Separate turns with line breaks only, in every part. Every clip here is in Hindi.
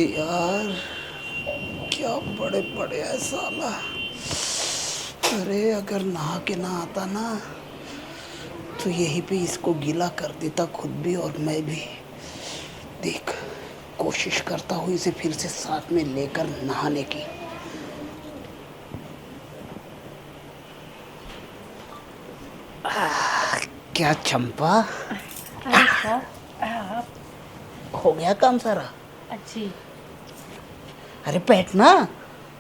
यार, क्या बड़े पड़े हैं साला। अरे अगर नहा के ना आता ना तो यहीं पे इसको गीला कर देता, खुद भी और मैं भी। देख, कोशिश करता हूँ इसे फिर से साथ में लेकर नहाने की। क्या चंपा,
अरे सर, आप
हो गया काम सारा?
अच्छी।
अरे बैठ ना।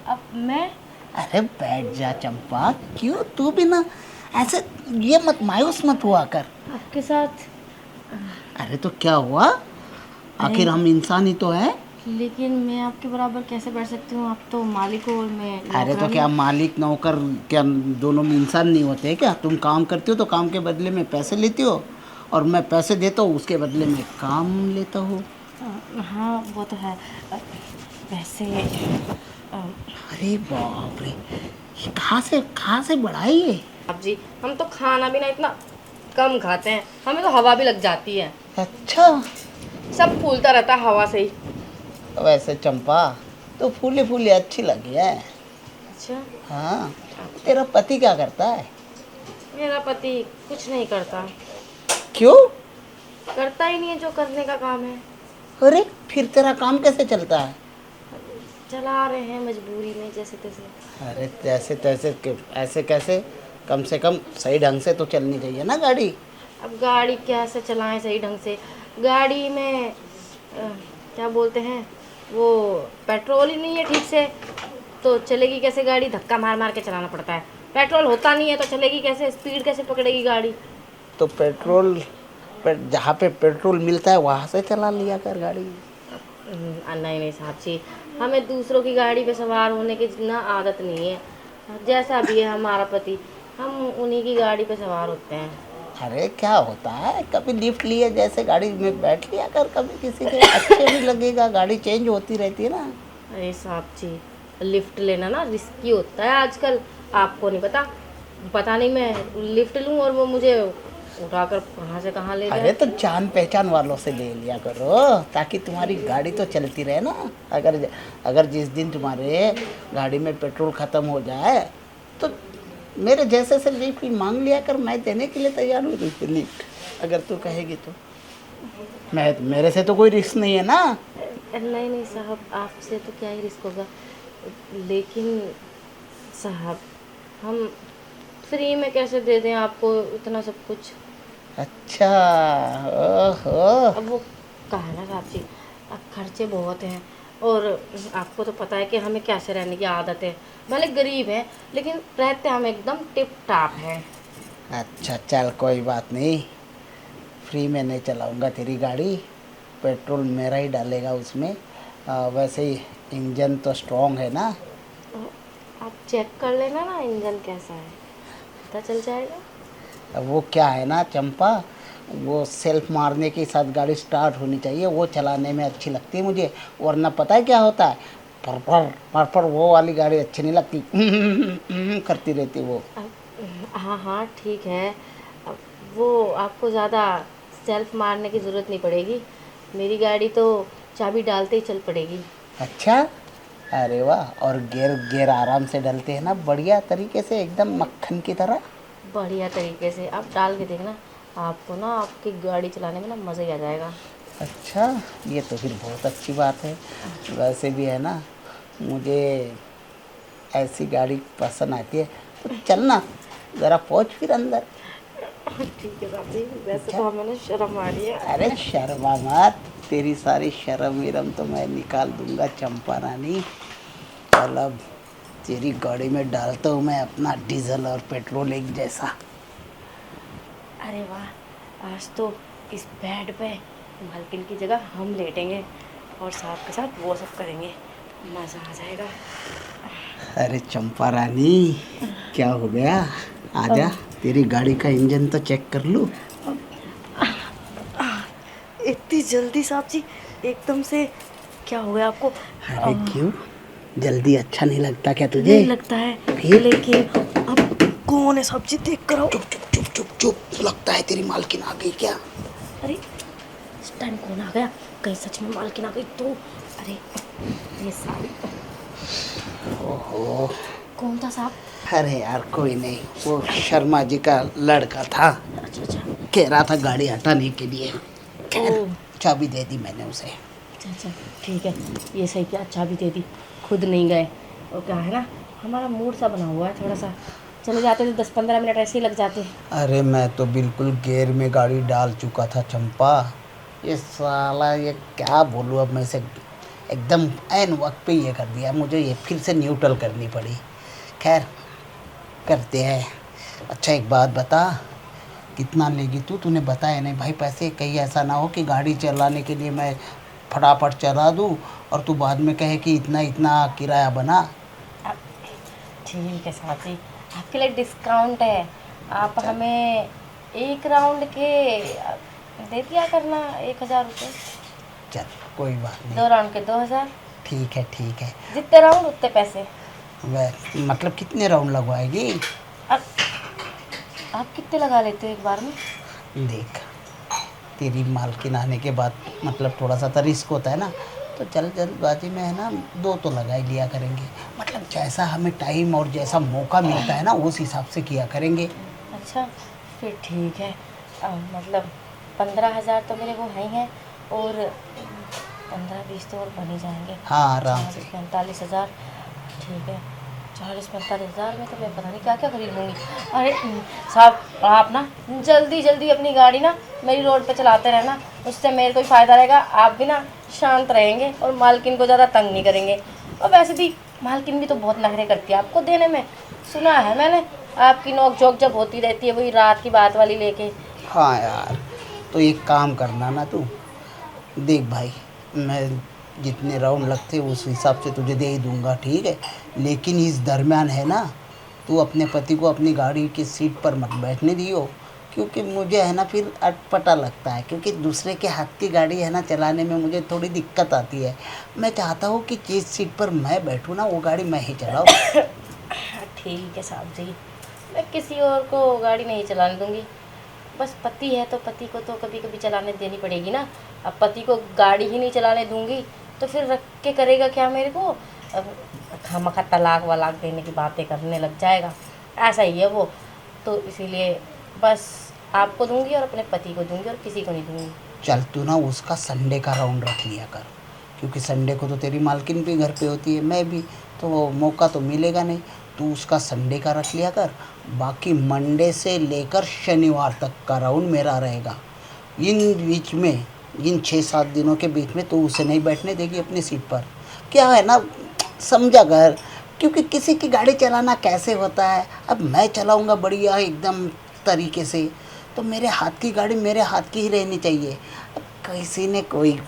अब मैं
अरे बैठ जा चंपा, क्यों तू भी ना ऐसे ये मत मायूस मत हुआ कर।
आपके साथ।
अरे तो क्या हुआ,
अरे
आखिर हम इंसान ही तो हैं।
लेकिन मैं आपके बराबर कैसे बैठ सकती हूँ? आप तो मालिक हो और मैं
अरे तो
नौकरानी।
क्या मालिक नौकर क्या दोनों में इंसान नहीं होते क्या? तुम काम करती हो तो काम के बदले में पैसे लेती हो, और मैं पैसे देता हूँ उसके बदले में काम लेता हूँ।
हाँ वो तो है। वैसे
अरे बाप रे, ये कहाँ से बढ़ा है ये?
आप जी, हम तो खाना भी ना इतना कम खाते हैं, हमें तो हवा भी लग जाती है।
अच्छा,
सब फूलता रहता है हवा से ही।
वैसे चंपा तो फूली फूली अच्छी लगी है।
अच्छा।
हाँ, तेरा पति क्या करता है?
मेरा पति कुछ नहीं करता,
क्यों?
करता ही नहीं है जो करने का काम है।
अरे फिर तेरा काम कैसे चलता है?
चला रहे हैं मजबूरी में जैसे तैसे।
अरे तैसे तैसे ऐसे कैसे? कम से कम सही ढंग से तो चलनी चाहिए ना गाड़ी।
अब गाड़ी कैसे चलाएं सही ढंग से? गाड़ी में क्या बोलते हैं, वो पेट्रोल ही नहीं है ठीक से, तो चलेगी कैसे गाड़ी? धक्का मार मार के चलाना पड़ता है। पेट्रोल होता नहीं है तो चलेगी कैसे? स्पीड कैसे पकड़ेगी गाड़ी?
तो पेट्रोल जहाँ पे पेट्रोल मिलता है वहाँ से चला लिया कर गाड़ी।
नहीं नहीं साहब जी, हमें दूसरों की गाड़ी पे सवार होने की ना आदत नहीं है। जैसा भी है हमारा पति, हम उन्हीं की गाड़ी पे सवार होते हैं।
अरे क्या होता है, कभी लिफ्ट लिए जैसे गाड़ी में बैठ लिया कर, कभी किसी के अच्छे भी लगेगा, गाड़ी चेंज होती रहती है ना।
अरे साहब जी, लिफ्ट लेना ना रिस्की होता है आजकल। आपको नहीं पता, पता नहीं मैं लिफ्ट लूं और वो मुझे उठाकर कहाँ से कहाँ ले
अरे
जाए।
तो जान पहचान वालों से ले लिया करो, ताकि तुम्हारी गाड़ी तो चलती रहे ना। अगर अगर जिस दिन तुम्हारे गाड़ी में पेट्रोल ख़त्म हो जाए तो मेरे जैसे से लिफ्ट मांग लिया कर, मैं देने के लिए तैयार हूँ लिफ्ट, अगर तू कहेगी तो। मैं मेरे से तो कोई रिस्क नहीं है ना।
नहीं नहीं साहब, आपसे तो क्या ही रिस्क होगा। लेकिन साहब, हम फ्री में कैसे दे दें आपको इतना सब कुछ?
अच्छा, ओहो।
अब वो कहा है ना साहब जी, अब खर्चे बहुत हैं, और आपको तो पता है कि हमें कैसे रहने की आदत है। भले गरीब है लेकिन रहते हम एकदम टिप टाप हैं।
अच्छा चल, कोई बात नहीं, फ्री में नहीं चलाऊंगा तेरी गाड़ी, पेट्रोल मेरा ही डालेगा उसमें। वैसे ही इंजन तो स्ट्रॉन्ग है ना।
आप चेक कर लेना ना इंजन कैसा है, पता चल जाएगा।
अब वो क्या है ना चंपा, वो सेल्फ मारने के साथ गाड़ी स्टार्ट होनी चाहिए, वो चलाने में अच्छी लगती है मुझे। वरना पता है क्या होता है, पर पर पर वो वाली गाड़ी अच्छी नहीं लगती, करती रहती वो।
हाँ हाँ ठीक है। अब वो आपको ज़्यादा सेल्फ मारने की ज़रूरत नहीं पड़ेगी, मेरी गाड़ी तो चाबी डालते ही चल पड़ेगी।
अच्छा, अरे वाह, और गियर गियर आराम से डलते हैं ना, बढ़िया तरीके से, एकदम मक्खन की तरह।
बढ़िया तरीके से आप डाल के देखना, आपको ना आपकी गाड़ी चलाने में ना मज़ा ही आ जाएगा।
अच्छा, ये तो फिर बहुत अच्छी बात है। वैसे भी है ना, मुझे ऐसी गाड़ी पसंद आती है, तो चलना ज़रा पहुँच फिर अंदर।
ठीक है साहब जी, वैसे
अच्छा।
तो हमें ना शर्म आ रही है।
अरे शर्मा मत, तेरी सारी शर्म विरम तो मैं निकाल दूंगा चंपा रानी। चल अब तेरी गाड़ी में डालता हूँ मैं अपना डीजल और पेट्रोल एक जैसा।
अरे वाह, आज तो इस बेड पे मालकिन की जगह हम लेटेंगे और साथ के साथ वो सब करेंगे, मज़ा आ जाएगा।
अरे चंपा रानी, क्या हो गया? आजा, तेरी गाड़ी का इंजन तो चेक कर लूँ।
इतनी जल्दी साहब जी, एकदम से क्या हो गया आपको?
अरे क्यों, जल्दी अच्छा नहीं लगता क्या तुझे?
नहीं लगता है,
फिर?
लेकिन अब कौन है साहब जी, देख कर आओ।
चुप चुप चुप चुप चुप, लगता है तेरी मालकिन आ गई क्या?
अरे इस टाइम कौन आ गया? कहीं सच में मालकिन आ गई तो अरे ये साहब
ओहो,
कौन था साहब?
अरे यार कोई नहीं, वो शर्मा जी का लड़का था,
अच्छा अच्छा
कह रहा था गाड़ी हटाने के लिए। खैर
ओह।
चाबी दे दी मैंने उसे।
अच्छा अच्छा ठीक है, ये सही किया, अच्छा भी दे दी, खुद नहीं गए। और क्या है ना, हमारा मूड सा बना हुआ है थोड़ा सा, चले जाते तो 10-15 मिनट ऐसे ही लग जाते।
अरे मैं तो बिल्कुल गेयर में गाड़ी डाल चुका था चंपा। ये साला ये क्या बोलूँ अब मैं से, एकदम ऐन वक्त पे ये कर दिया, मुझे ये फिर से न्यूट्रल करनी पड़ी। खैर करते हैं। अच्छा एक बात बता, कितना लेगी तू? तूने बताया नहीं भाई पैसे, कहीं ऐसा ना हो कि गाड़ी चलाने के लिए मैं फटाफट चला दूँ और तू बाद में कहे कि इतना इतना किराया बना।
अब ठीक है साहब जी, आपके लिए डिस्काउंट है, आप हमें एक राउंड के दे दिया करना 1,000 रुपये,
चल कोई बात नहीं,
2 राउंड के 2,000,
ठीक है ठीक है।
जितने राउंड उतने पैसे।
वह मतलब कितने राउंड लगवाएगी?
अब आप कितने लगा लेते हो एक बार में?
देख, तेरी मालकिन आने के बाद मतलब थोड़ा सा तो रिस्क होता है ना, तो चल जल्दबाजी में है ना 2 तो लगा ही लिया करेंगे। मतलब जैसा हमें टाइम और जैसा मौका मिलता है ना उस हिसाब से किया करेंगे।
अच्छा फिर ठीक है, मतलब 15,000 तो मेरे वो है ही हैं, और 15-20 तो और बन ही जाएंगे।
हाँ आराम से।
40-45,000 ठीक है, 40-45,000 में तो मैं पता नहीं क्या क्या खरीद लूँगी। अरे साहब, आप ना जल्दी जल्दी अपनी गाड़ी ना मेरी रोड पे चलाते रहना, उससे मेरे को ही फ़ायदा रहेगा, आप भी ना शांत रहेंगे और मालकिन को ज़्यादा तंग नहीं करेंगे। और वैसे भी मालकिन भी तो बहुत नखरे करती है आपको देने में, सुना है मैंने, आपकी नोक झोंक जब होती रहती है वही रात की बात वाली लेके।
हाँ यार, तो एक काम करना ना तू, देख भाई मैं जितने राउंड लगते उस हिसाब से तुझे दे ही दूंगा, ठीक है? लेकिन इस दरमियान है ना, तू अपने पति को अपनी गाड़ी की सीट पर मत बैठने दियो, क्योंकि मुझे है ना फिर अटपटा लगता है, क्योंकि दूसरे के हाथ की गाड़ी है ना चलाने में मुझे थोड़ी दिक्कत आती है। मैं चाहता हूँ कि जिस सीट पर मैं बैठूँ ना वो गाड़ी मैं ही चलाऊँ।
ठीक है साहब जी, मैं किसी और को गाड़ी नहीं चलाने दूंगी, बस पति है तो पति को तो कभी कभी चलाने देनी पड़ेगी ना। अब पति को गाड़ी ही नहीं चलाने दूंगी तो फिर रख के करेगा क्या मेरे को? अब खामखा तलाक वलाक देने की बातें करने लग जाएगा, ऐसा ही है वो। तो इसीलिए बस आपको दूंगी और अपने पति को दूंगी और किसी को नहीं दूंगी।
चल तू ना उसका संडे का राउंड रख लिया कर, क्योंकि संडे को तो तेरी मालकिन भी घर पे होती है, मैं भी, तो मौका तो मिलेगा नहीं। तू उसका संडे का रख लिया कर, बाकी मंडे से लेकर शनिवार तक का राउंड मेरा रहेगा। इन बीच में, इन 6-7 दिनों के बीच में तू उसे नहीं बैठने देगी अपनी सीट पर। क्या है ना, समझा कर, क्योंकि किसी की गाड़ी चलाना कैसे होता है। अब मैं चलाऊँगा बढ़िया एकदम तरीके से, तो मेरे हाथ की गाड़ी मेरे हाथ की ही रहनी चाहिए। अब किसी ने कोई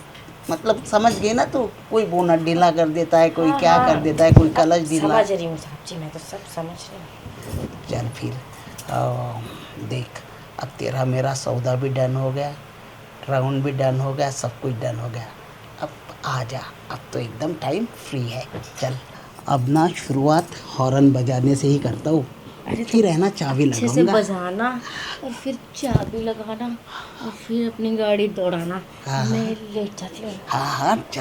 मतलब समझ गए ना, तो कोई बोनट ढीला कर देता है, कोई
हाँ,
क्या
हाँ।
कर देता है, कोई कलच ढीला।
समझ रही हूँ साहब जी, मैं तो सब समझ रही हूँ।
चल फिर देख, अब तेरा मेरा सौदा भी डन हो गया, राउंड भी डन हो गया, सब कुछ डन हो गया। अब आ जा, अब तो एकदम टाइम फ्री है। चल अब ना शुरुआत हॉर्न बजाने से ही करता हूँ, फिर है ना चाबी
अच्छे से
लगाऊंगा।
बजाना और फिर चाबी लगाना और फिर अपनी गाड़ी दौड़ाना।
हाँ, हाँ।
मैं लेट जाती हूँ।
हाँ हाँ चल।